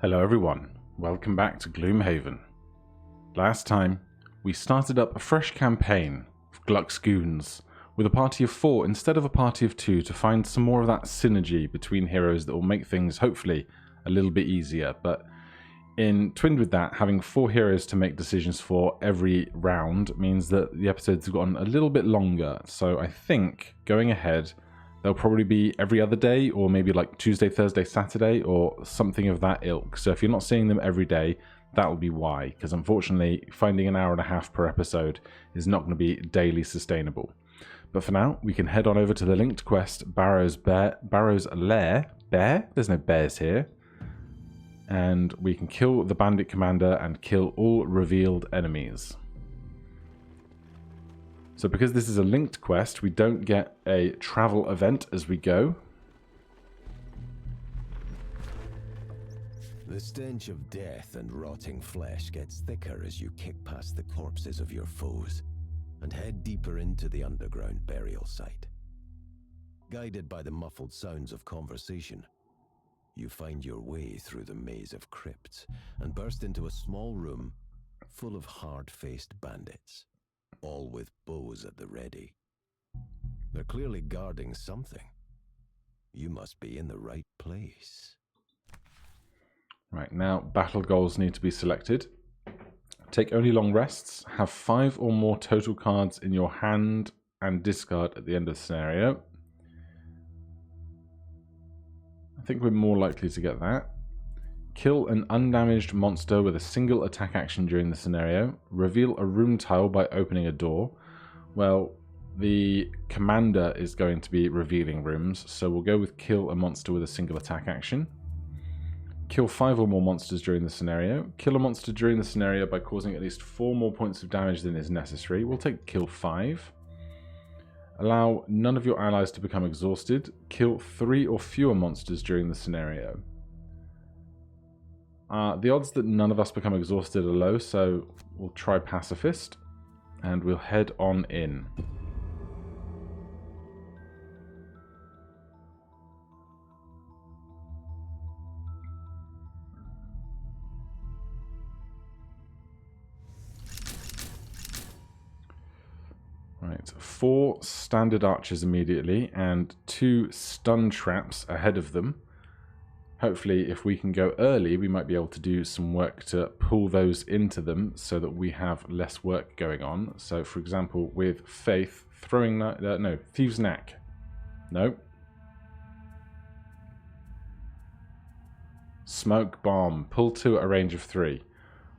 Hello everyone, welcome back to Gloomhaven. Last time, we started up a fresh campaign of Gluck's Goons with a party of 4 instead of a party of 2 to find some more of that synergy between heroes that will make things, hopefully, a little bit easier. But twinned with that, having 4 heroes to make decisions for every round means that the episodes have gotten a little bit longer. So I think, going ahead, they'll probably be every other day, or maybe like Tuesday, Thursday, Saturday, or something of that ilk. So if you're not seeing them every day, that will be why. Because unfortunately, finding an hour and a half per episode is not going to be daily sustainable. But for now, we can head on over to the linked quest, Barrow's Lair. Bear? There's no bears here. And we can kill the bandit commander and kill all revealed enemies. So because this is a linked quest, we don't get a travel event as we go. The stench of death and rotting flesh gets thicker as you kick past the corpses of your foes and head deeper into the underground burial site. Guided by the muffled sounds of conversation, you find your way through the maze of crypts and burst into a small room full of hard-faced bandits, all with bows at the ready. They're clearly guarding something. You must be in the right place. Right, now battle goals need to be selected. Take only long rests. Have 5 or more total cards in your hand and discard at the end of the scenario. I think we're more likely to get that. Kill an undamaged monster with a single attack action during the scenario. Reveal a room tile by opening a door. Well, the commander is going to be revealing rooms, so we'll go with kill a monster with a single attack action. Kill 5 or more monsters during the scenario. Kill a monster during the scenario by causing at least 4 more points of damage than is necessary. We'll take kill 5. Allow none of your allies to become exhausted. Kill 3 or fewer monsters during the scenario. The odds that none of us become exhausted are low, so we'll try Pacifist, and we'll head on in. Right, 4 standard archers immediately, and 2 stun traps ahead of them. Hopefully, if we can go early, we might be able to do some work to pull those into them so that we have less work going on. So, for example, with Faith, throwing... no, Thieves' Knack. No. Smoke Bomb. Pull 2 at a range of 3.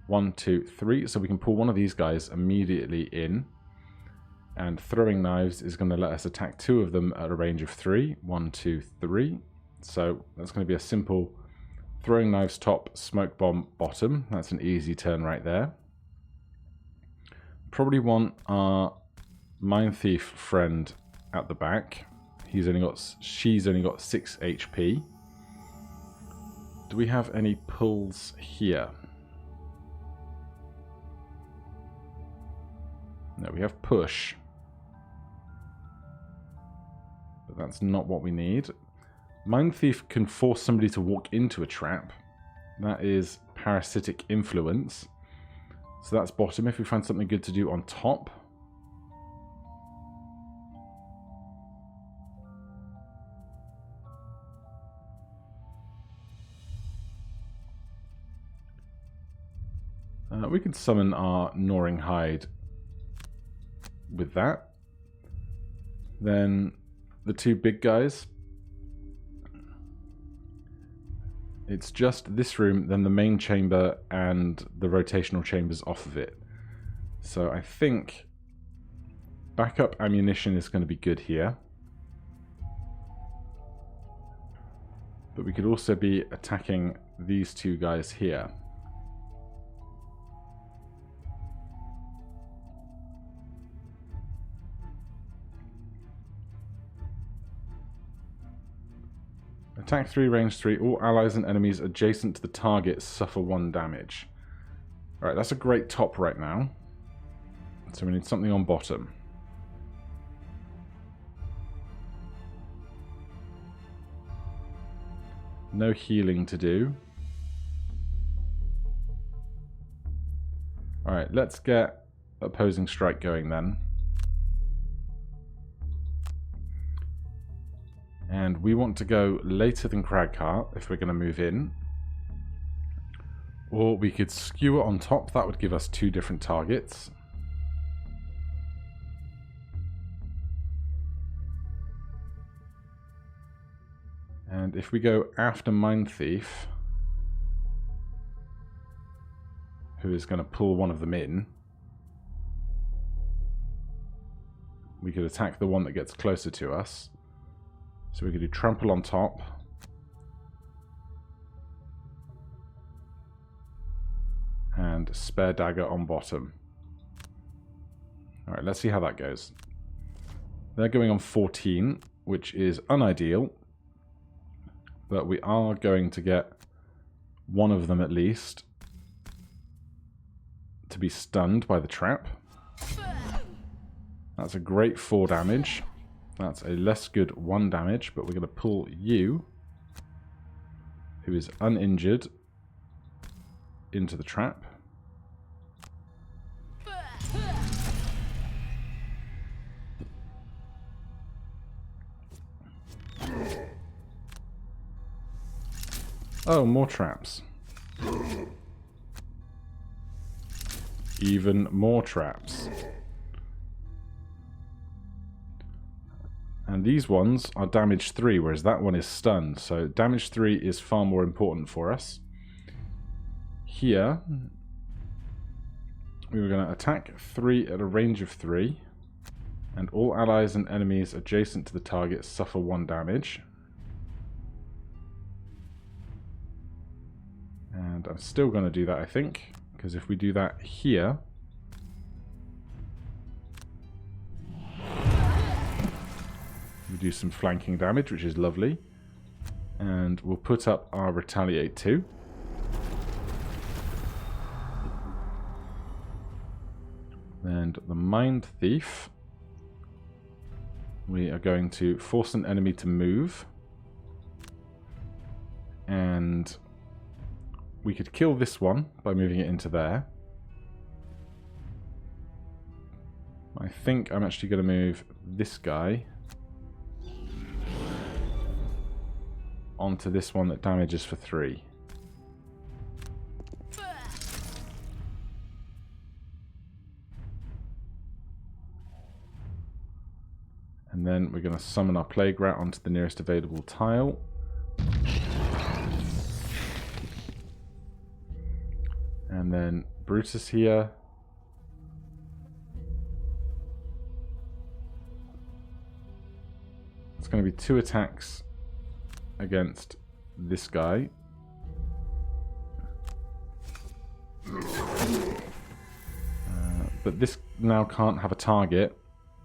1, 2, 3. So we can pull one of these guys immediately in. And Throwing Knives is going to let us attack 2 of them at a range of 3. 1, 2, 3. So that's going to be a simple Throwing Knives top, Smoke Bomb bottom. That's an easy turn right there. Probably want our Mind Thief friend at the back. She's only got 6 HP. Do we have any pulls here? No, we have push. But that's not what we need. Mind Thief can force somebody to walk into a trap. That is Parasitic Influence. So that's bottom. If we find something good to do on top. We can summon our Gnawing Hide with that. Then the 2 big guys. It's just this room, then the main chamber and the rotational chambers off of it. So I think backup ammunition is going to be good here. But we could also be attacking these 2 guys here. Attack 3, range 3. All allies and enemies adjacent to the target suffer 1 damage. Alright, that's a great top right now. So we need something on bottom. No healing to do. Alright, let's get opposing strike going then. And we want to go later than Cragheart if we're going to move in. Or we could skewer on top, that would give us 2 different targets. And if we go after Mind Thief, who is going to pull one of them in, we could attack the one that gets closer to us. So we could do Trample on top. And Spare Dagger on bottom. Alright, let's see how that goes. They're going on 14, which is unideal. But we are going to get one of them at least to be stunned by the trap. That's a great 4 damage. That's a less good 1 damage, but we're going to pull you, who is uninjured, into the trap. Oh, more traps. Even more traps. And these ones are damage 3, whereas that one is stunned. So damage 3 is far more important for us. Here, we were going to attack 3 at a range of 3. And all allies and enemies adjacent to the target suffer 1 damage. And I'm still going to do that, I think. Because if we do that here... we do some flanking damage, which is lovely. And we'll put up our Retaliate too. And the Mind Thief. We are going to force an enemy to move. And we could kill this one by moving it into there. I think I'm actually going to move this guy onto this one that damages for 3. And then we're going to summon our Plague Rat onto the nearest available tile. And then Brutus here. It's going to be 2 attacks against this guy. But this now can't have a target,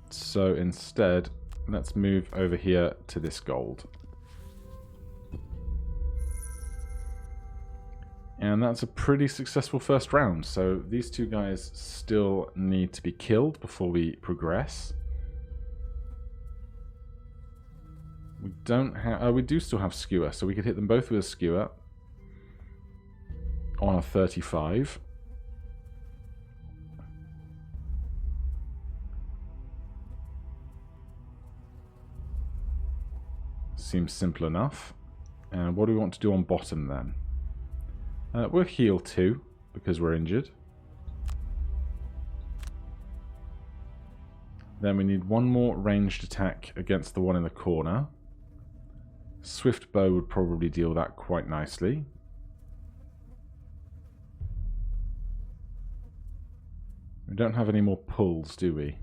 so instead let's move over here to this gold. And that's a pretty successful first round, so these 2 guys still need to be killed before we progress. We don't have... we do still have Skewer, so we could hit them both with a Skewer on a 35. Seems simple enough. And what do we want to do on bottom then? We'll heal 2 because we're injured. Then we need 1 more ranged attack against the one in the corner. Swift Bow would probably deal that quite nicely. We don't have any more pulls, do we?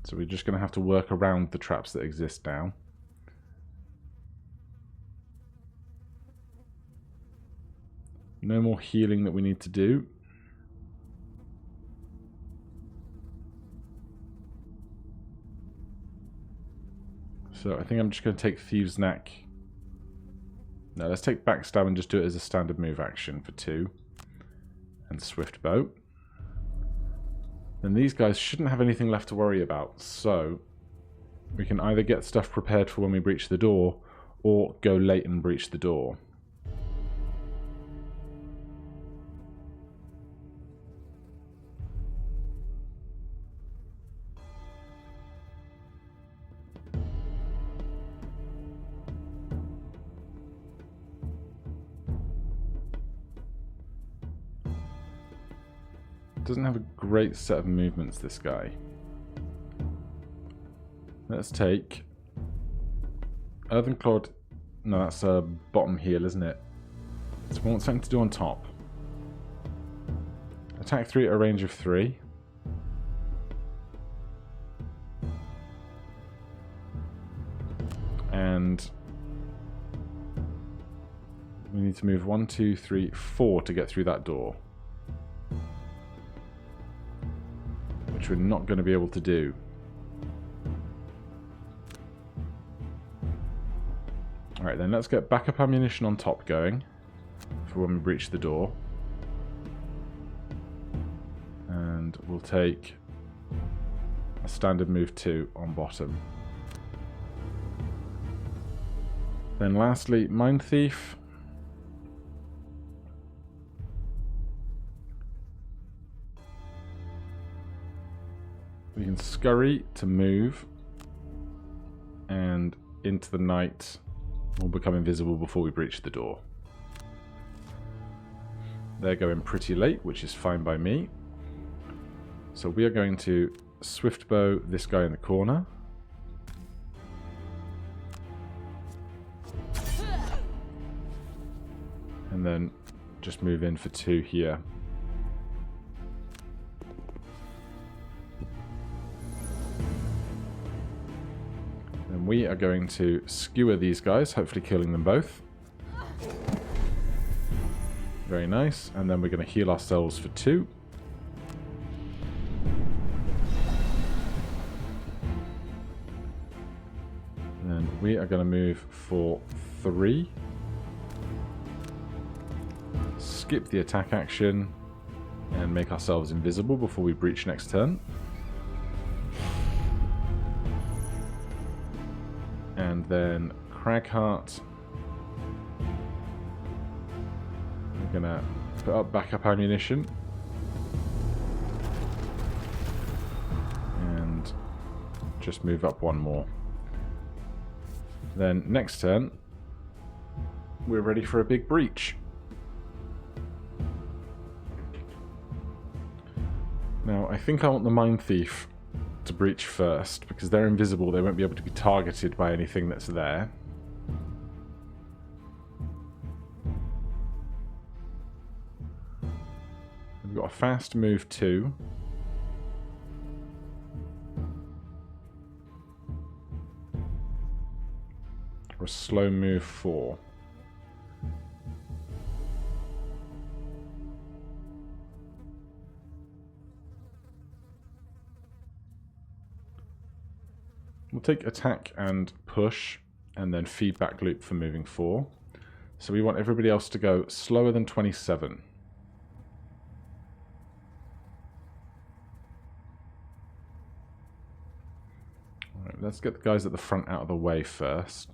So we're just going to have to work around the traps that exist now. No more healing that we need to do. So I think I'm just going to take Thieves' Knack. No, let's take Backstab and just do it as a standard move action for 2. And Swift Bow. Then these guys shouldn't have anything left to worry about. So we can either get stuff prepared for when we breach the door, or go late and breach the door. doesn't have a great set of movements, this guy. Let's take Earthen Clod. No, that's a bottom heal, isn't it? So we want something to do on top. Attack 3 at a range of 3. And we need to move 1, 2, 3, 4 to get through that door. Which we're not going to be able to do. Alright then, let's get backup ammunition on top going for when we breach the door. And we'll take a standard move 2 on bottom. Then lastly, Mind Thief. We can scurry to move, and into the night we'll become invisible before we breach the door. They're going pretty late, which is fine by me. So we are going to swift bow this guy in the corner. And then just move in for 2 here. Then we are going to skewer these guys, hopefully killing them both. Very nice. And then we're going to heal ourselves for 2. And we are going to move for 3. Skip the attack action and make ourselves invisible before we breach next turn. And then Cragheart. We're gonna put up backup ammunition. And just move up 1 more. Then next turn, we're ready for a big breach. Now, I think I want the Mind Thief to breach first, because they're invisible, they won't be able to be targeted by anything that's there. We've got a fast move 2. Or a slow move 4. We'll take attack and push, and then feedback loop for moving 4. So we want everybody else to go slower than 27. Alright, let's get the guys at the front out of the way first.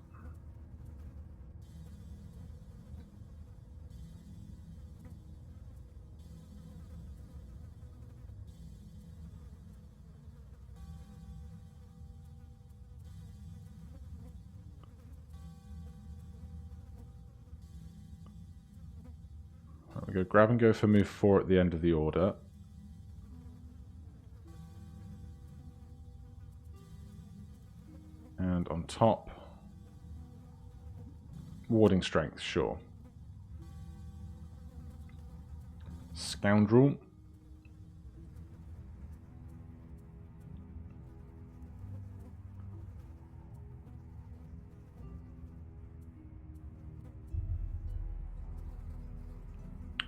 We go grab and go for move 4 at the end of the order. And on top, warding strength, sure. Scoundrel.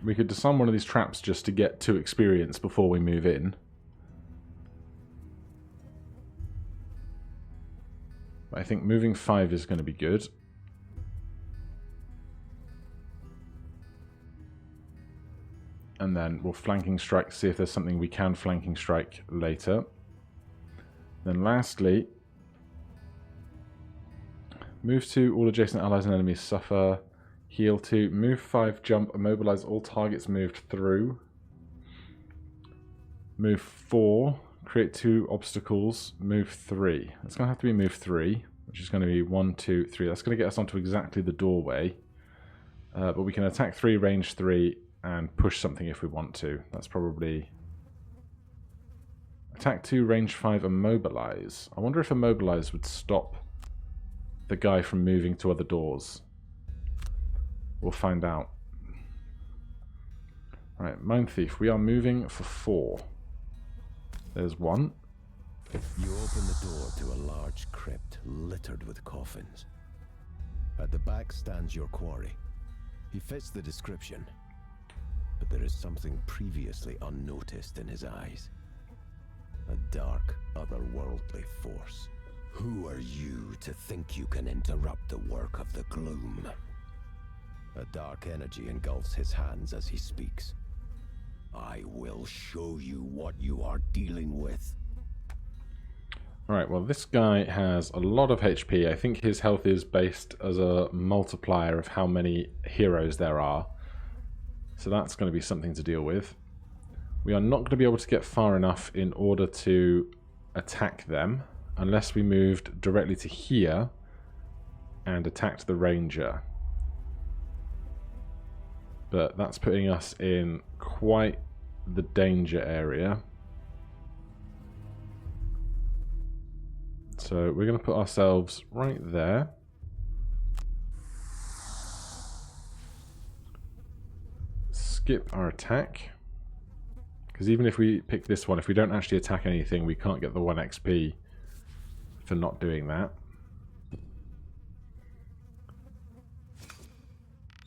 We could disarm one of these traps just to get 2 experience before we move in. But I think moving 5 is going to be good. And then we'll flanking strike, see if there's something we can flanking strike later. Then lastly, move 2, all adjacent allies and enemies suffer. Heal 2, move 5, jump, immobilize all targets moved through. Move 4, create 2 obstacles, move 3. It's going to have to be move 3, which is going to be 1, 2, 3. That's going to get us onto exactly the doorway. But we can attack 3, range 3, and push something if we want to. That's probably Attack 2, range 5, immobilize. I wonder if immobilize would stop the guy from moving to other doors. We'll find out. Right, Mind Thief. We are moving for 4. There's 1. You open the door to a large crypt littered with coffins. At the back stands your quarry. He fits the description, but there is something previously unnoticed in his eyes. A dark, otherworldly force. Who are you to think you can interrupt the work of the gloom? A dark energy engulfs his hands as he speaks. I will show you what you are dealing with. Alright, well this guy has a lot of HP. I think his health is based as a multiplier of how many heroes there are. So that's going to be something to deal with. We are not going to be able to get far enough in order to attack them unless we moved directly to here and attacked the ranger. But that's putting us in quite the danger area. So we're going to put ourselves right there. Skip our attack. Because even if we pick this one, if we don't actually attack anything, we can't get the 1 XP for not doing that.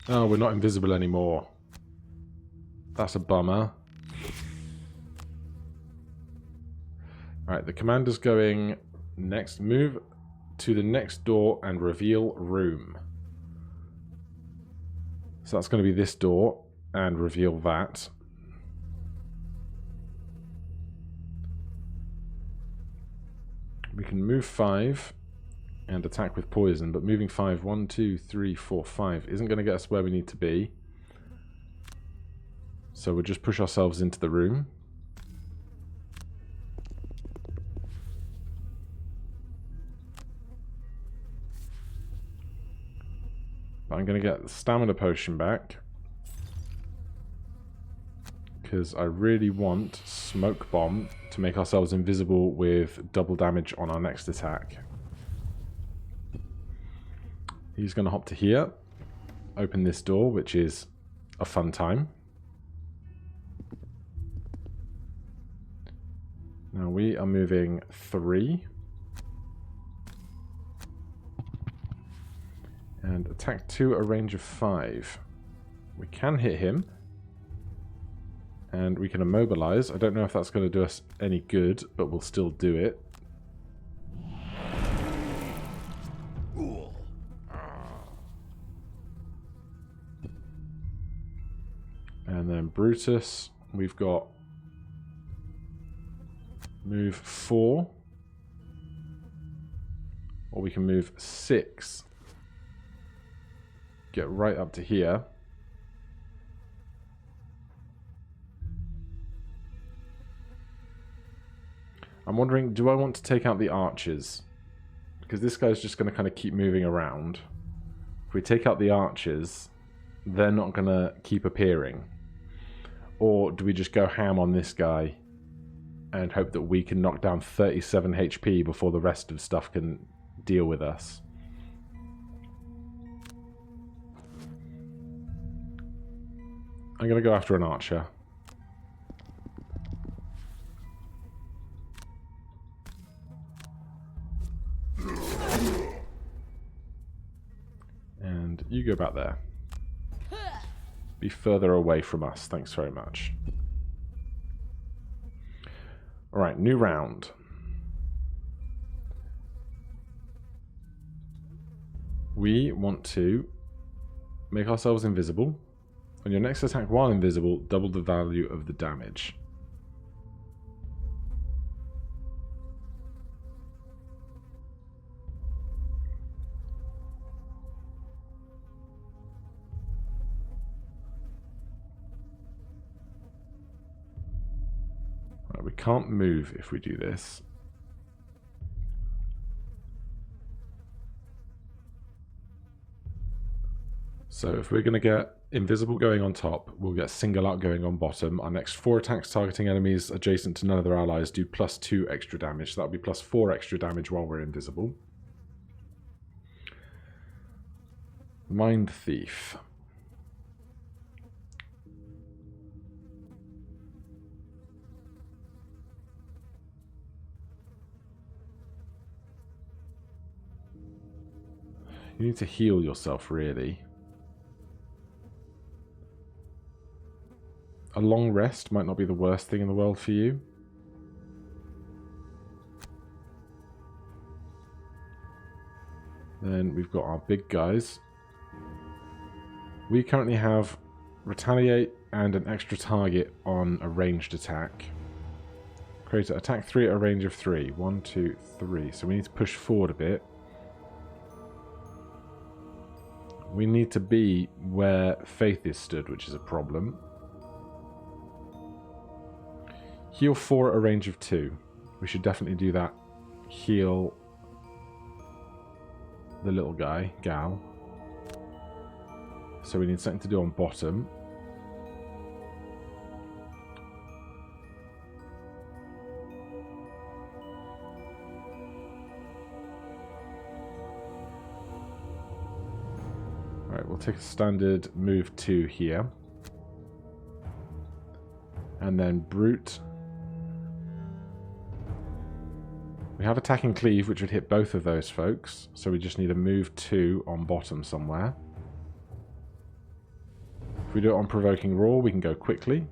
Oh, we're not invisible anymore. That's a bummer. Alright, the commander's going next. Move to the next door and reveal room. So that's going to be this door and reveal that. We can move 5 and attack with poison, but moving 5, 1, 2, 3, 4, 5 isn't going to get us where we need to be. So we'll just push ourselves into the room. But I'm going to get the stamina potion back, because I really want Smoke Bomb to make ourselves invisible with double damage on our next attack. He's going to hop to here, open this door, which is a fun time. Now we are moving 3. And attack 2 at a range of 5. We can hit him. And we can immobilize. I don't know if that's going to do us any good, but we'll still do it. And then Brutus, we've got move 4. Or we can move 6. Get right up to here. I'm wondering, do I want to take out the archers? Because this guy's just going to kind of keep moving around. If we take out the archers, they're not going to keep appearing. Or do we just go ham on this guy and hope that we can knock down 37 HP before the rest of stuff can deal with us? I'm going to go after an archer. And you go back there. Be further away from us, thanks very much. Alright, new round. We want to make ourselves invisible. On your next attack while invisible, double the value of the damage. Right, we can't move if we do this. So if we're going to get invisible going on top, we'll get single out going on bottom. Our next 4 attacks targeting enemies adjacent to none of their allies do +2 extra damage. So that'll be +4 extra damage while we're invisible. Mind Thief. You need to heal yourself, really. A long rest might not be the worst thing in the world for you. Then we've got our big guys. We currently have Retaliate and an extra target on a ranged attack. Create an attack 3 at a range of 3. 1, 2, 3. So we need to push forward a bit. We need to be where Faith is stood, which is a problem. Heal 4 at a range of 2. We should definitely do that. Heal the little guy, Gal. So we need something to do on bottom. Alright, we'll take a standard move 2 here. And then Brute. We have attack and cleave, which would hit both of those folks. So we just need a move 2 on bottom somewhere. If we do it on Provoking Roar, we can go quickly.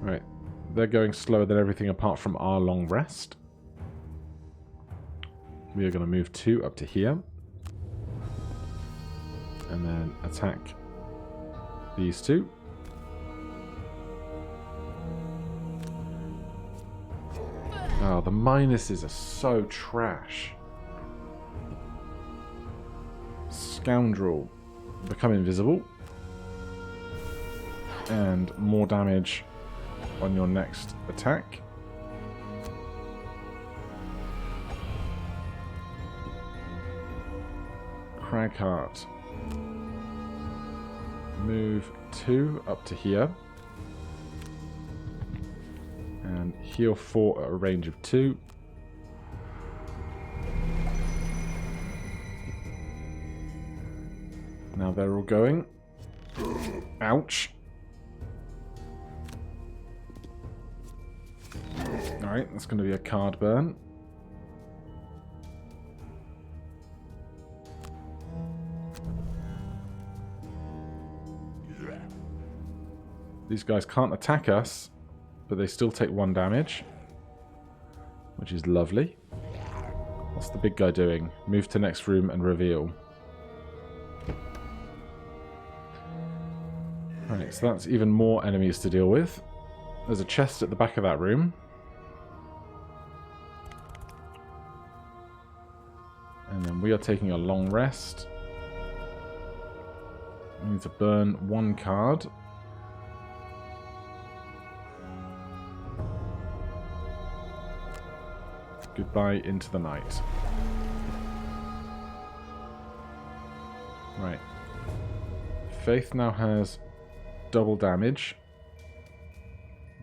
Right, they're going slower than everything apart from our long rest. We are going to move 2 up to here. And then attack these 2. Oh, the minuses are so trash. Scoundrel. Become invisible. And more damage on your next attack. Cragheart. Move 2 up to here. And heal 4 at a range of 2. Now they're all going. Ouch. Alright, that's going to be a card burn. These guys can't attack us, but they still take 1 damage, which is lovely. What's the big guy doing? Move to next room and reveal. Right, so that's even more enemies to deal with. There's a chest at the back of that room. And then we are taking a long rest. We need to burn 1 card. Goodbye into the night. Right. Faith now has double damage,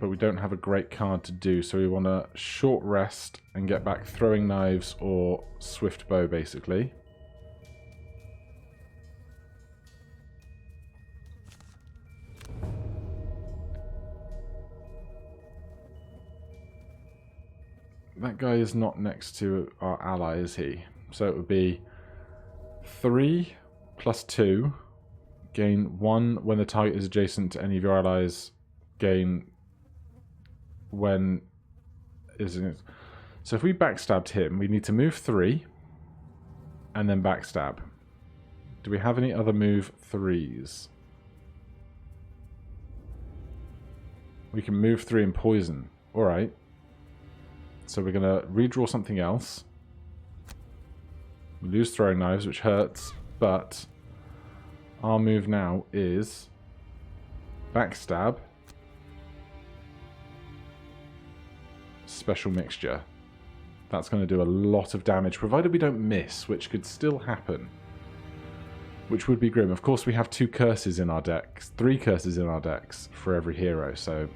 but we don't have a great card to do, so we want to short rest and get back throwing knives or swift bow, basically. That guy is not next to our ally, is he? So it would be 3 plus 2. Gain 1 when the target is adjacent to any of your allies. Gain when... isn't it? So if we backstabbed him, we need to move 3 and then backstab. Do we have any other move 3s? We can move 3 and poison. Alright. So we're going to redraw something else. We lose throwing knives, which hurts, but our move now is backstab, special mixture. That's going to do a lot of damage, provided we don't miss, which could still happen. Which would be grim. Of course, we have 2 curses in our decks, 3 curses in our decks for every hero, so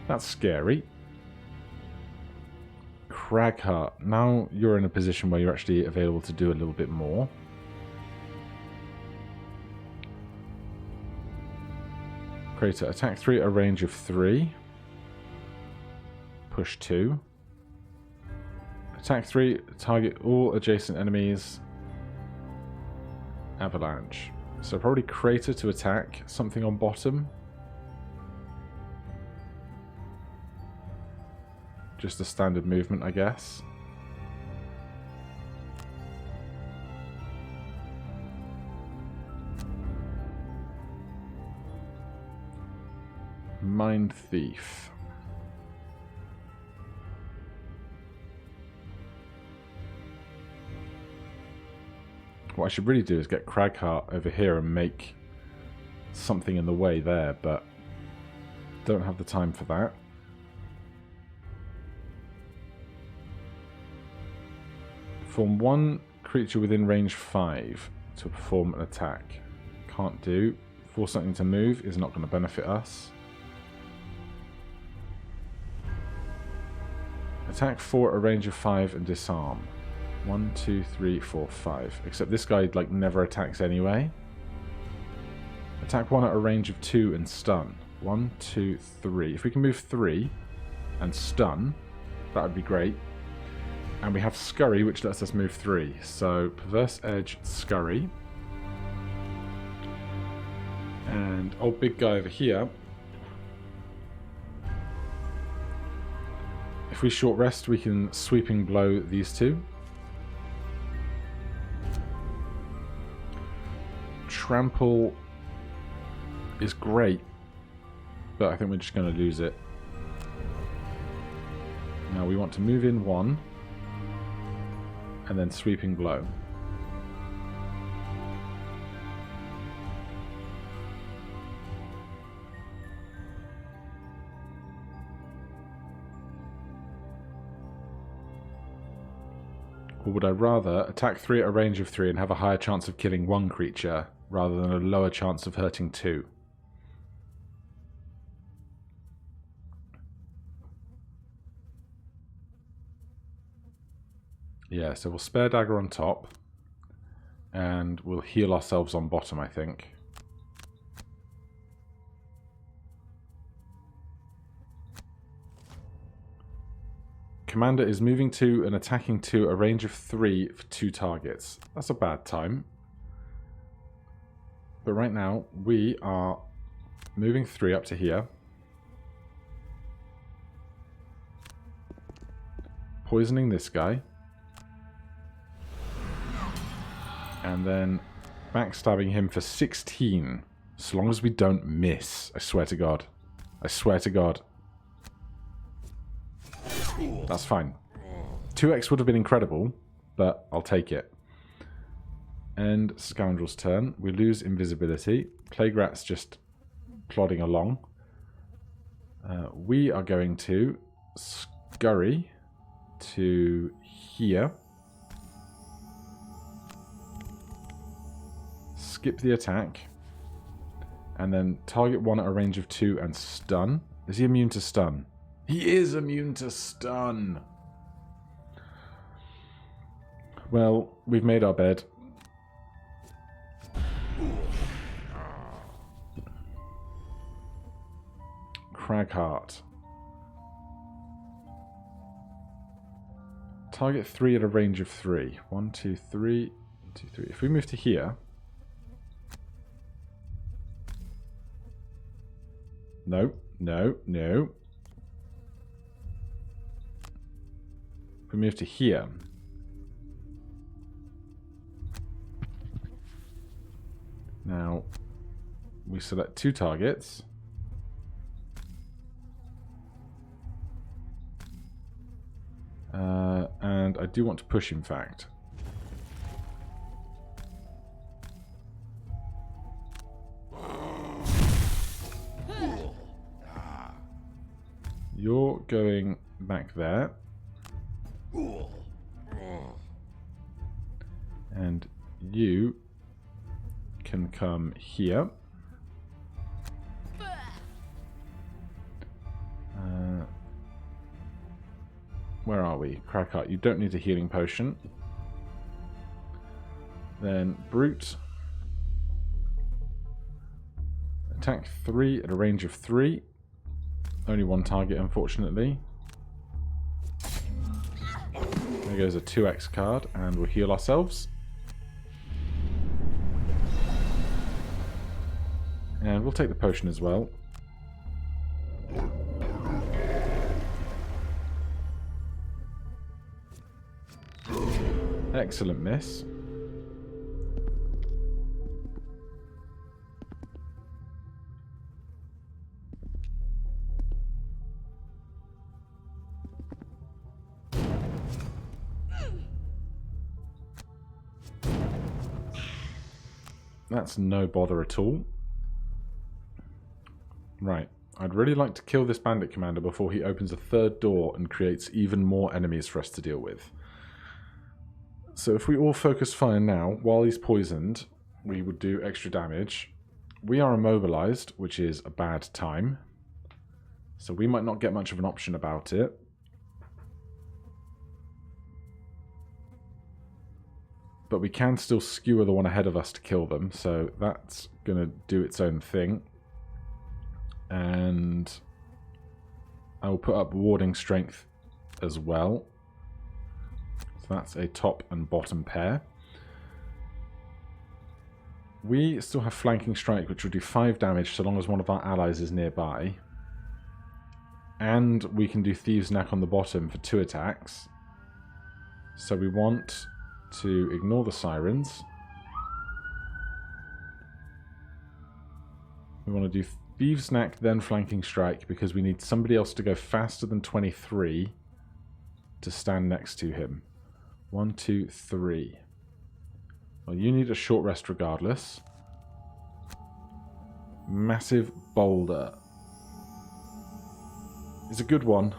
that's scary. Cragheart. Now you're in a position where you're actually available to do a little bit more. Crater. Attack 3 at a range of 3. Push 2. Attack 3. Target all adjacent enemies. Avalanche. So probably Crater to attack something on bottom. Just a standard movement, I guess. Mind Thief. What I should really do is get Cragheart over here and make something in the way there, but don't have the time for that. Form 1 creature within range 5 to perform an attack. Can't do. Force something to move is not going to benefit us. Attack 4 at a range of 5 and disarm. 1, 2, 3, 4, 5. Except this guy like never attacks anyway. Attack 1 at a range of 2 and stun. 1, 2, 3. If we can move 3 and stun, that would be great. And we have Scurry, which lets us move 3. So, Perverse Edge, Scurry. And old big guy over here. If we short rest, we can Sweeping Blow these 2. Trample is great, but I think we're just going to lose it. Now we want to move in 1. And then Sweeping Blow. Or would I rather attack 3 at a range of 3 and have a higher chance of killing 1 creature rather than a lower chance of hurting 2? Yeah, so we'll spare dagger on top, and we'll heal ourselves on bottom, I think. Commander is moving 2 and attacking 2, a range of 3 for 2 targets. That's a bad time. But right now, we are moving 3 up to here. Poisoning this guy. And then backstabbing him for 16. As long as we don't miss. I swear to God. I swear to God. That's fine. 2x would have been incredible, but I'll take it. And Scoundrel's turn. We lose invisibility. Plague Rat's just plodding along. We are going to scurry to here. Skip the attack. And then target 1 at a range of 2 and stun. Is he immune to stun? He is immune to stun! Well, we've made our bed. Cragheart. Target 3 at a range of 3. 1, 2, 3. 1, 2, 3. If we move to here... No, no, no. If we move to here... Now, we select 2 targets. And I do want to push, in fact. You're going back there. And you can come here. Where are we? Crackheart, you don't need a healing potion. Then Brute. Attack 3 at a range of 3. Only one target, unfortunately. There goes a 2x card, and we'll heal ourselves. And we'll take the potion as well. Excellent miss. That's no bother at all. Right. I'd really like to kill this bandit commander before he opens a third door and creates even more enemies for us to deal with. So if we all focus fire now, while he's poisoned, we would do extra damage. We are immobilized, which is a bad time. So we might not get much of an option about it. But we can still skewer the one ahead of us to kill them, so that's going to do its own thing. And I will put up warding strength as well. So that's a top and bottom pair. We still have flanking strike, which will do 5 damage so long as one of our allies is nearby. And we can do Thieves' Knack on the bottom for 2 attacks. So we want to ignore the sirens. We want to do Thieves' Knack, then Flanking Strike, because we need somebody else to go faster than 23 to stand next to him. 1, 2, 3. Well, you need a short rest regardless. Massive Boulder is a good one.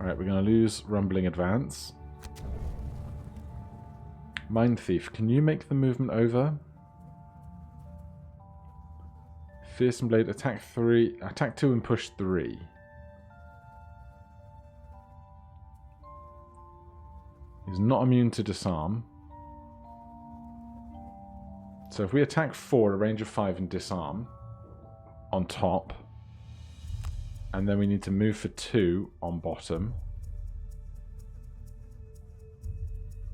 Alright, we're going to lose Rumbling Advance. Mind Thief, can you make the movement over? Fearsome Blade, attack 3, attack 2 and push 3. He's not immune to disarm. So if we attack 4 at a range of 5 and disarm on top, and then we need to move for 2 on bottom.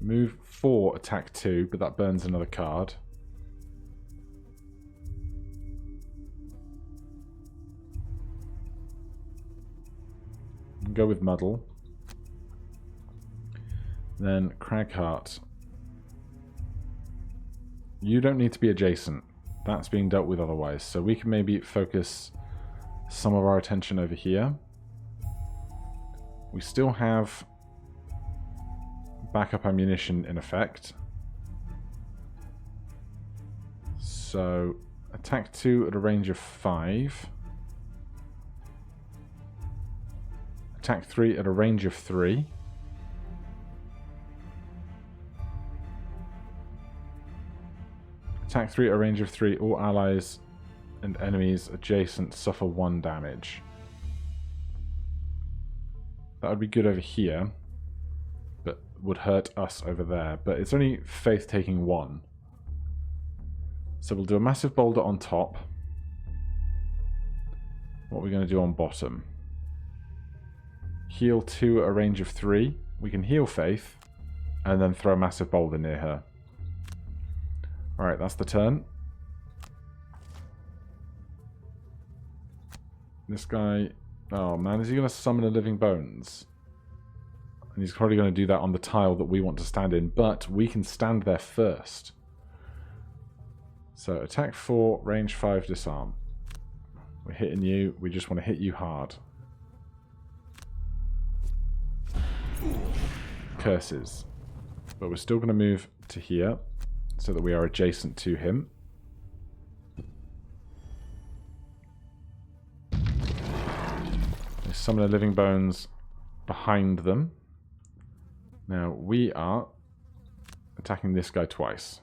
Move 4, attack 2, but that burns another card. Go with Muddle. Then Cragheart. You don't need to be adjacent. That's being dealt with otherwise. So we can maybe focus some of our attention over here. We still have backup ammunition in effect. So attack 2 at a range of 5. Attack 3 at a range of 3. Attack 3 at a range of 3. All allies and enemies adjacent suffer 1 damage. That would be good over here, but would hurt us over there. But it's only Faith taking 1. So we'll do a massive boulder on top. What are we going to do on bottom? Heal 2 at a range of 3. We can heal Faith, and then throw a massive boulder near her. Alright, that's the turn. This guy... Oh man, is he going to summon a Living Bones? And he's probably going to do that on the tile that we want to stand in, but we can stand there first. So, attack 4, range 5, disarm. We're hitting you, we just want to hit you hard. Curses. But we're still going to move to here, so that we are adjacent to him. Summon a Living Bones behind them. Now we are attacking this guy twice.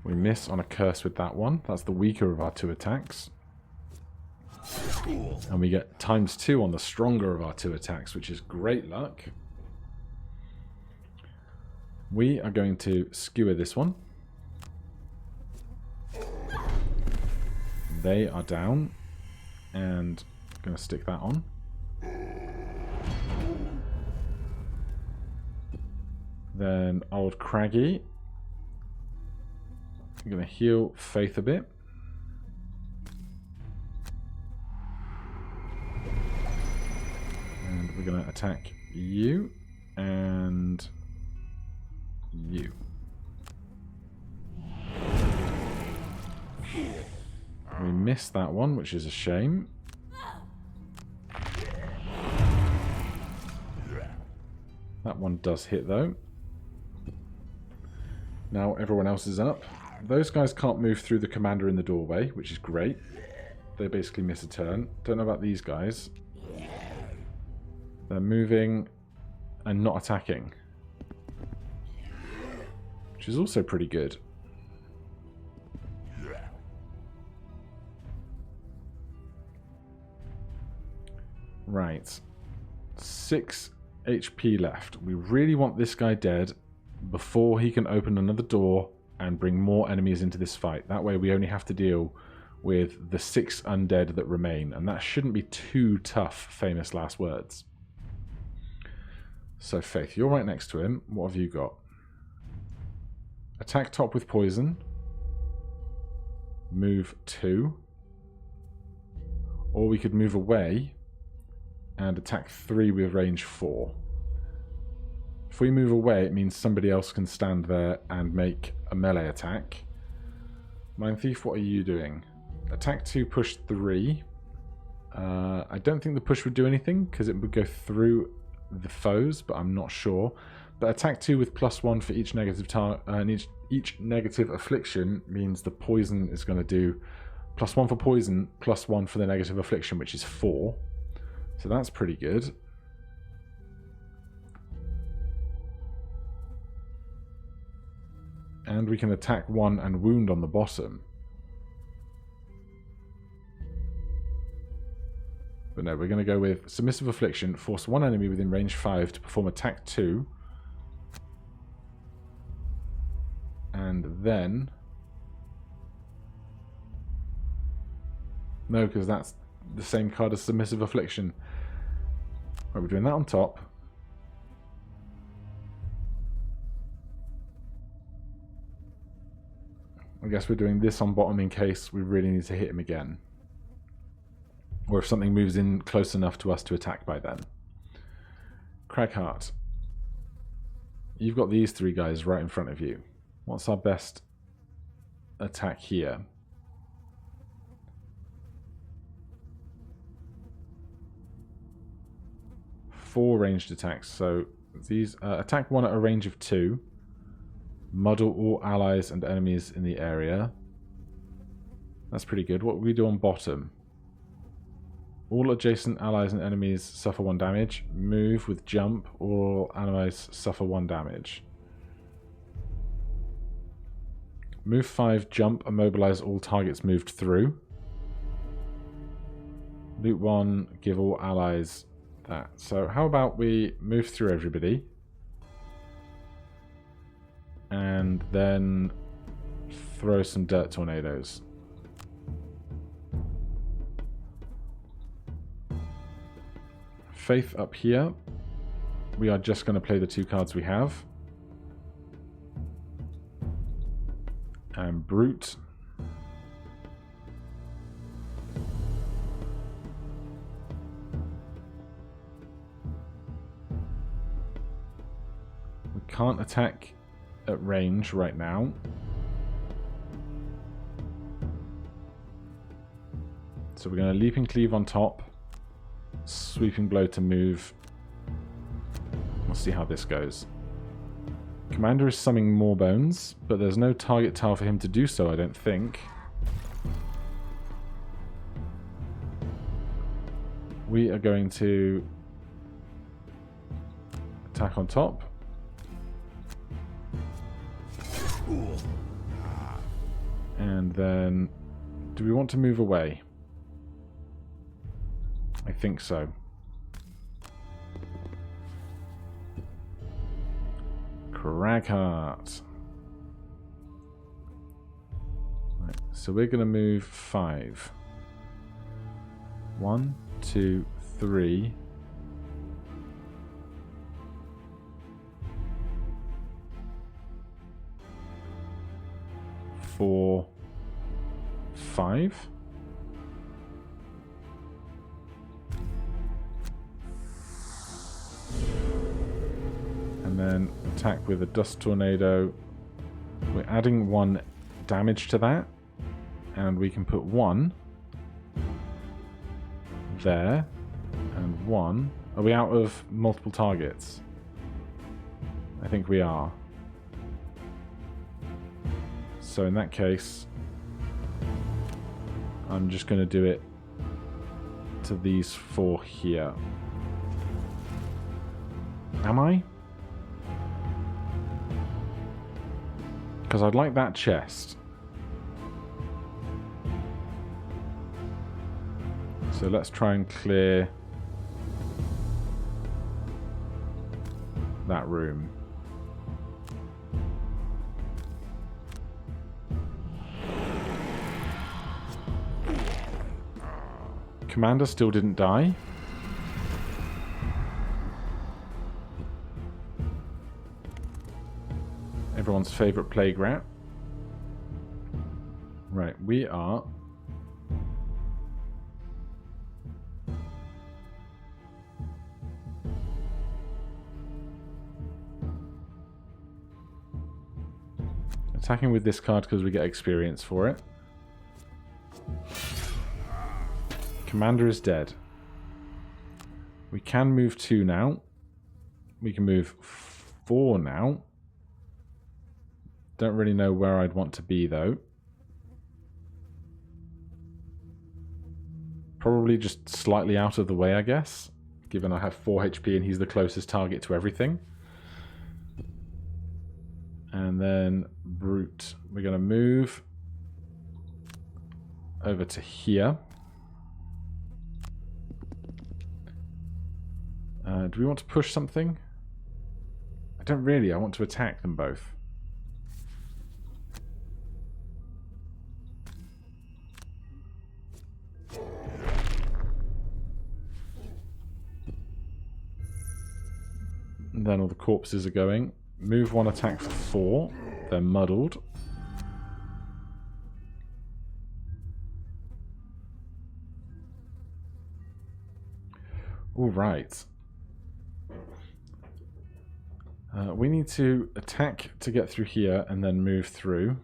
We miss on a curse with that one. That's the weaker of our 2 attacks. And we get ×2 on the stronger of our 2 attacks, which is great luck. We are going to skewer this one. They are down. And I'm going to stick that on. Then old Craggy. I'm going to heal Faith a bit. And we're going to attack you and you. We missed that one, which is a shame. That one does hit though. Now everyone else is up. Those guys can't move through the commander in the doorway, which is great. They basically miss a turn. Don't know about these guys. They're moving and not attacking, which is also pretty good. Right. 6 HP left. We really want this guy dead before he can open another door and bring more enemies into this fight. That way we only have to deal with the 6 undead that remain, and that shouldn't be too tough, famous last words. So Faith, you're right next to him. What have you got? Attack top with poison. Move 2. Or we could move away and attack 3 with range 4. If we move away, it means somebody else can stand there and make a melee attack. Mind Thief, what are you doing? Attack 2, push 3. I don't think the push would do anything because it would go through the foes, but I'm not sure. But attack 2 with +1 for each negative each negative affliction means the poison is going to do +1 for poison, +1 for the negative affliction, which is 4. So that's pretty good. And we can attack 1 and wound on the bottom. But no, we're going to go with Submissive Affliction. Force 1 enemy within range 5 to perform attack 2. And then... No, because that's the same card as Submissive Affliction. Right, we're doing that on top. I guess we're doing this on bottom in case we really need to hit him again. Or if something moves in close enough to us to attack by then. Cragheart. You've got these 3 guys right in front of you. What's our best attack here? Four ranged attacks. So these attack 1 at a range of 2. Muddle all allies and enemies in the area. That's pretty good. What will we do on bottom? All adjacent allies and enemies suffer 1 damage. Move with jump. All allies suffer 1 damage. Move 5, jump, immobilize all targets moved through. Loot 1, give all allies that. So how about we move through everybody. And then throw some dirt tornadoes. Faith up here. We are just going to play the 2 cards we have. And Brute. We can't attack at range right now. So we're going to Leaping Cleave on top. Sweeping Blow to move. We'll see how this goes. Commander is summoning more bones, but there's no target tile for him to do so, I don't think. we are going to attack on top. And then, do we want to move away? I think so. Cragheart. Right, so we're going to move 5. 1, 2, 3. 4, 5. And then attack with a dust tornado. We're adding 1 damage to that, and we can put 1 there and 1. Are we out of multiple targets? I think we are. So in that case, I'm just going to do it to these 4 here. Am I? Because I'd like that chest. So let's try and clear that room. Commander still didn't die. Everyone's favourite plague rat. Right, we are... attacking with this card because we get experience for it. Commander is dead. We can move 2 now. We can move 4 now. Don't really know where I'd want to be though. Probably just slightly out of the way, I guess. Given I have 4 HP and he's the closest target to everything. And then Brute. We're going to move over to here. Do we want to push something? I don't really. I want to attack them both. And then all the corpses are going. Move 1 attack for 4. They're muddled. All right. We need to attack to get through here and then move through.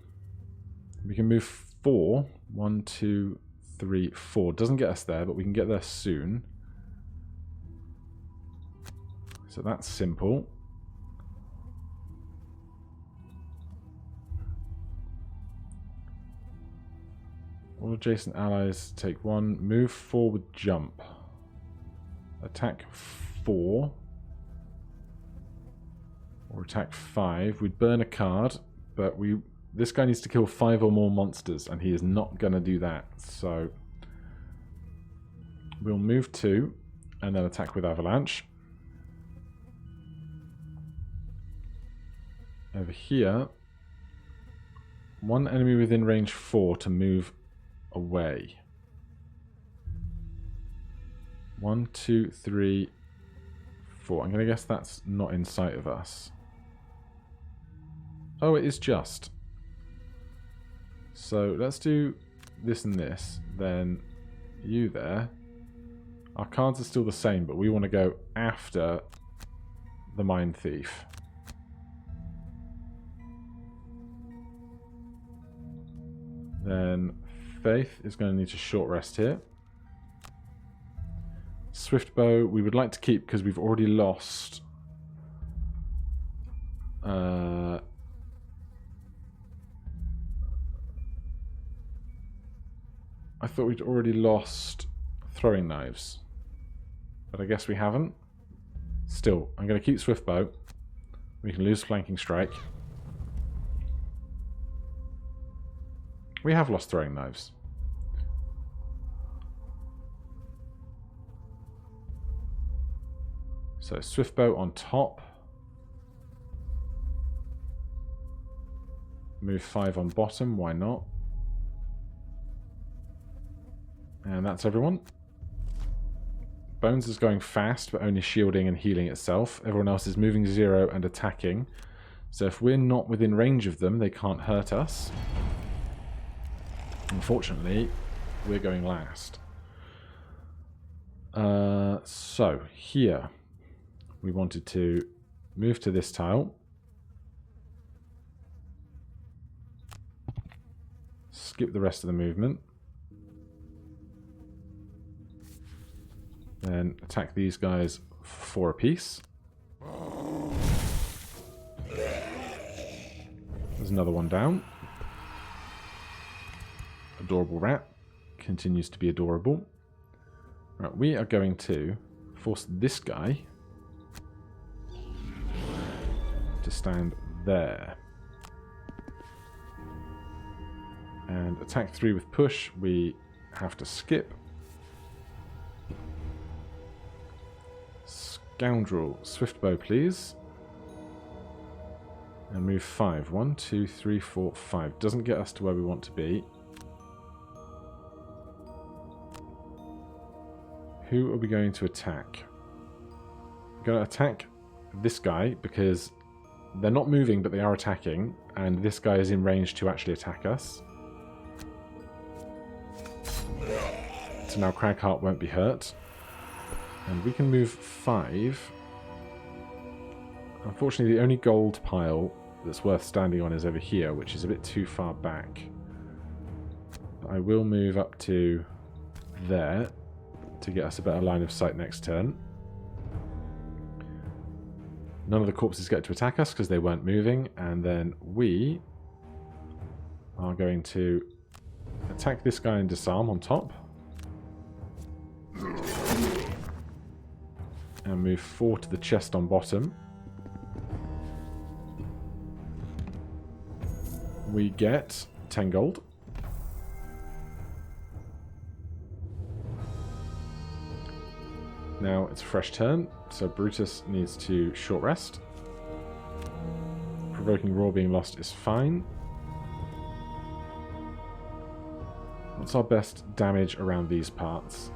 We can move 4. 1, 2, 3, 4. Doesn't get us there, but we can get there soon. So that's simple. All adjacent allies take 1. Move forward, jump. Attack 4. Or attack 5. We'd burn a card, but this guy needs to kill 5 or more monsters, and he is not going to do that. So we'll move 2, and then attack with Avalanche. Over here, 1 enemy within range 4 to move away. 1, 2, 3, 4. I'm going to guess that's not in sight of us. Oh, it is just. So let's do this and this. Then you there. Our cards are still the same, but we want to go after the Mind Thief. Then Faith is going to need to short rest here. Swift Bow we would like to keep because we've already lost I thought we'd already lost throwing knives. but I guess we haven't. Still, I'm going to keep Swift Bow. We can lose Flanking Strike. We have lost Throwing Knives. So Swift Bow on top. Move 5 on bottom, why not? And that's everyone. Bones is going fast, but only shielding and healing itself. Everyone else is moving 0 and attacking. So if we're not within range of them, they can't hurt us. Unfortunately, we're going last. So, here. We wanted to move to this tile. Skip the rest of the movement. Then attack these guys for 4 apiece. There's another one down. Adorable rat. Continues to be adorable. Right, we are going to force this guy to stand there. And attack 3 with push, we have to skip. Scoundrel, Swift Bow, please. And move 5. 1, 2, 3, 4, 5. Doesn't get us to where we want to be. Who are we going to attack? We're going to attack this guy because they're not moving, but they are attacking. And this guy is in range to actually attack us. So now Cragheart won't be hurt. And we can move 5. Unfortunately, the only gold pile that's worth standing on is over here, which is a bit too far back. But I will move up to there to get us a better line of sight next turn. None of the corpses get to attack us because they weren't moving, and then we are going to attack this guy and disarm on top. And move 4 to the chest on bottom. We get 10 gold. Now it's a fresh turn, so Brutus needs to short rest. Provoking Roar being lost is fine. What's our best damage around these parts?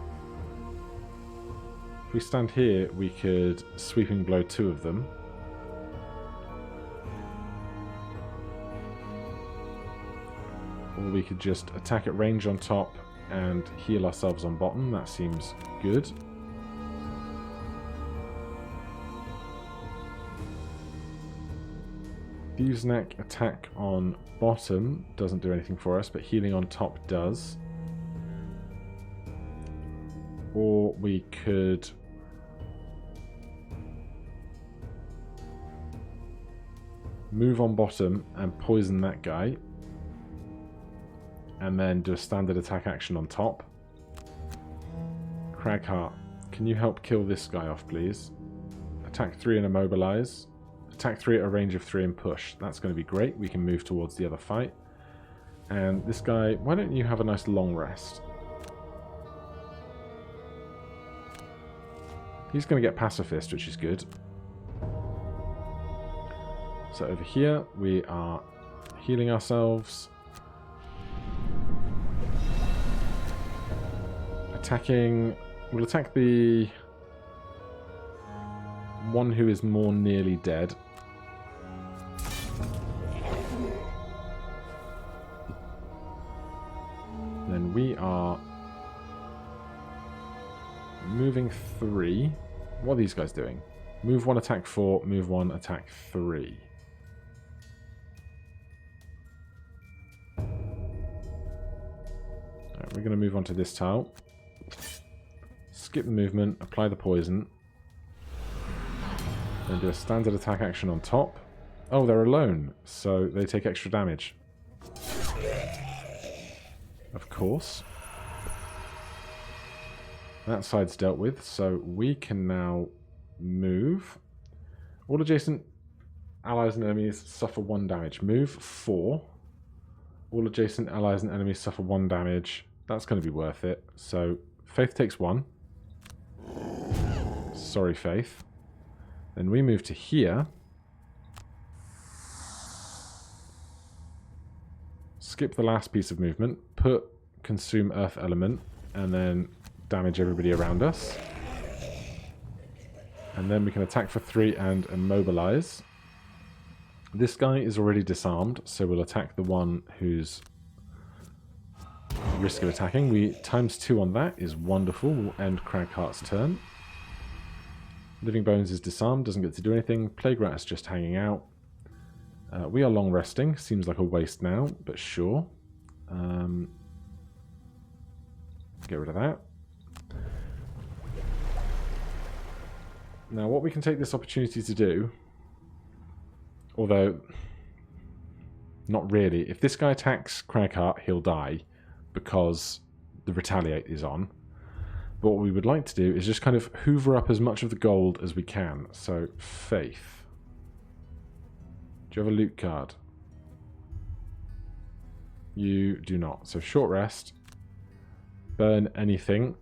If we stand here, we could Sweeping Blow 2 of them. Or we could just attack at range on top and heal ourselves on bottom. That seems good. Thieves' Neck attack on bottom doesn't do anything for us, but healing on top does. Or we could move on bottom and poison that guy. And then do a standard attack action on top. Cragheart, can you help kill this guy off, please? Attack 3 and immobilize. Attack 3 at a range of 3 and push. That's going to be great. We can move towards the other fight. And this guy, why don't you have a nice long rest? He's going to get Pacifist, which is good. So over here, we are healing ourselves. Attacking... We'll attack the one who is more nearly dead. Then we are moving 3. What are these guys doing? Move 1, attack 4, move 1, attack 3. Right, we're going to move on to this tile. Skip the movement, apply the poison. Then do a standard attack action on top. Oh, they're alone, so they take extra damage. Of course. That side's dealt with, so we can now move. All adjacent allies and enemies suffer 1 damage. Move 4. All adjacent allies and enemies suffer 1 damage. That's going to be worth it. So Faith takes 1. Sorry, Faith. Then we move to here. Skip the last piece of movement. Put Consume Earth Element. And then damage everybody around us. And then we can attack for 3 and immobilize. This guy is already disarmed, so we'll attack the one who's risk of attacking. We times 2 on that is wonderful. We'll end Cragheart's turn. Living Bones is disarmed, doesn't get to do anything. Plague Rat is just hanging out. We are long resting. Seems like a waste now, but sure. Get rid of that. Now, what we can take this opportunity to do, although not really, if this guy attacks Cragheart, he'll die because the Retaliate is on. But what we would like to do is just kind of hoover up as much of the gold as we can. So, Faith. Do you have a loot card? You do not. So, short rest. Burn anything.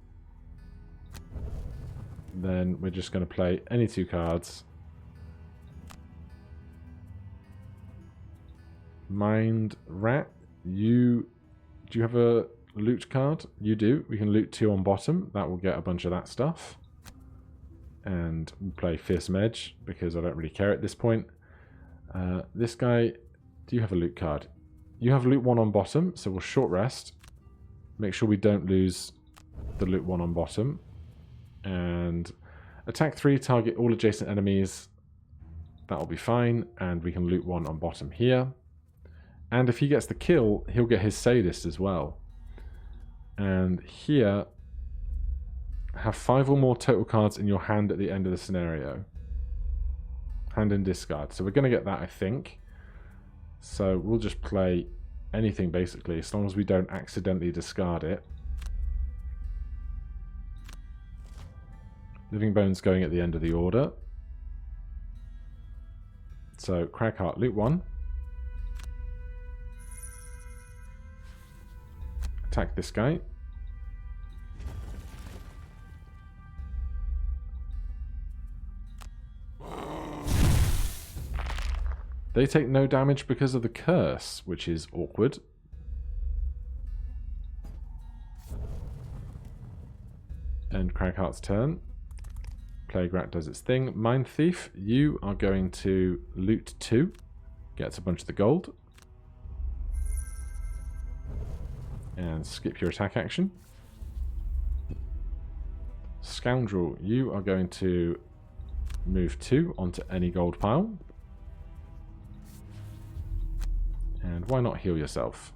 Then we're just going to play any 2 cards. Mind Rat, do you have a loot card? You do. We can loot 2 on bottom. That will get a bunch of that stuff. And we'll play Fearsome Edge because I don't really care at this point. This guy, do you have a loot card? You have loot 1 on bottom, so we'll short rest. Make sure we don't lose the loot 1 on bottom. And attack 3, target all adjacent enemies. That'll be fine. And we can loot 1 on bottom here. And if he gets the kill, he'll get his Sadist as well. And here, have 5 or more total cards in your hand at the end of the scenario. Hand and discard. So we're going to get that, I think. So we'll just play anything, basically, as long as we don't accidentally discard it. Living Bones going at the end of the order. So, Cragheart, loot 1. Attack this guy. They take no damage because of the curse, which is awkward. End Cragheart's turn. Plague Rat does its thing. Mind Thief, you are going to loot 2. Gets a bunch of the gold. And skip your attack action. Scoundrel, you are going to move 2 onto any gold pile. And why not heal yourself?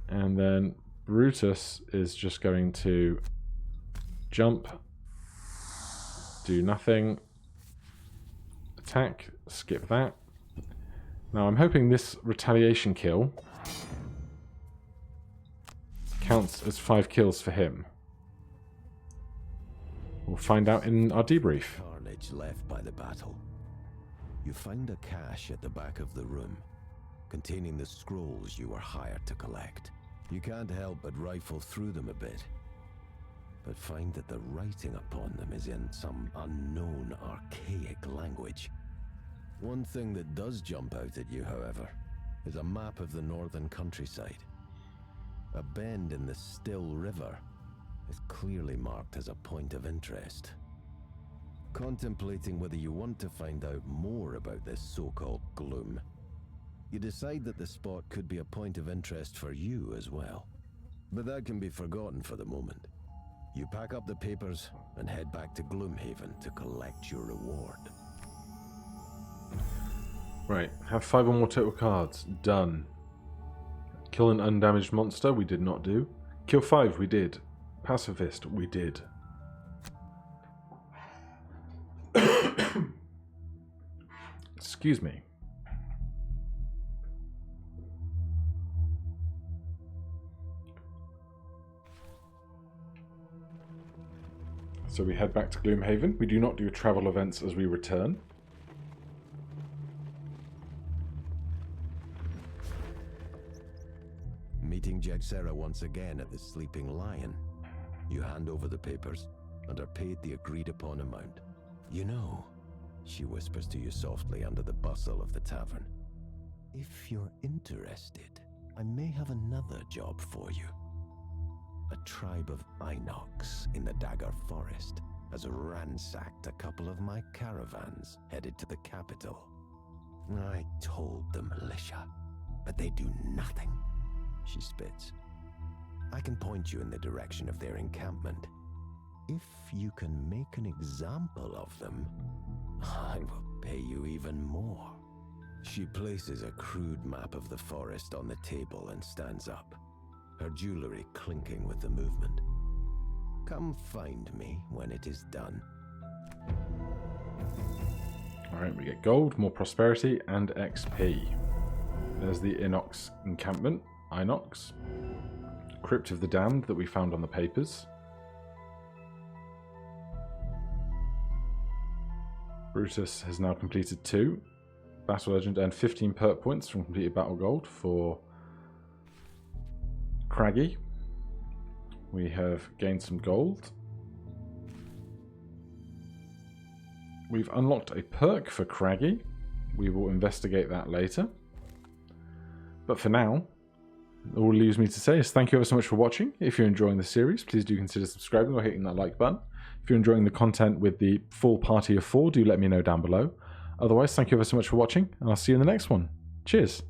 And then Brutus is just going to jump, do nothing, attack, skip that. Now I'm hoping this retaliation kill counts as 5 kills for him. We'll find out in our debrief. Carnage left by the battle. You find a cache at the back of the room, containing the scrolls you were hired to collect. You can't help but rifle through them a bit, but find that the writing upon them is in some unknown archaic language. One thing that does jump out at you, however, is a map of the northern countryside. A bend in the Still River is clearly marked as a point of interest. Contemplating whether you want to find out more about this so-called gloom, you decide that the spot could be a point of interest for you as well. But that can be forgotten for the moment. You pack up the papers and head back to Gloomhaven to collect your reward. Right, have 5 or more total cards. Done. Kill an undamaged monster, we did not do. Kill 5, we did. Pacifist, we did. Excuse me. So we head back to Gloomhaven. We do not do travel events as we return. Meeting Jegsera once again at the Sleeping Lion. You hand over the papers and are paid the agreed upon amount. You know, she whispers to you softly under the bustle of the tavern, if you're interested, I may have another job for you. A tribe of Inox in the Dagger Forest has ransacked a couple of my caravans headed to the capital. I told the militia, but they do nothing. She spits. I can point you in the direction of their encampment. If you can make an example of them, I will pay you even more. She places a crude map of the forest on the table and stands up, her jewelry clinking with the movement. Come find me when it is done. Alright, we get gold, more prosperity, and XP. There's the Inox encampment. Inox. Crypt of the Damned that we found on the papers. Brutus has now completed 2. Battle Legend earned 15 perk points from completed battle gold for Craggy. We have gained some gold. We've unlocked a perk for Craggy. We will investigate that later. But for now, all it leaves me to say is thank you ever so much for watching. If you're enjoying the series, please do consider subscribing or hitting that like button. If you're enjoying the content with the full party of 4, do let me know down below. Otherwise, thank you ever so much for watching, and I'll see you in the next one. Cheers.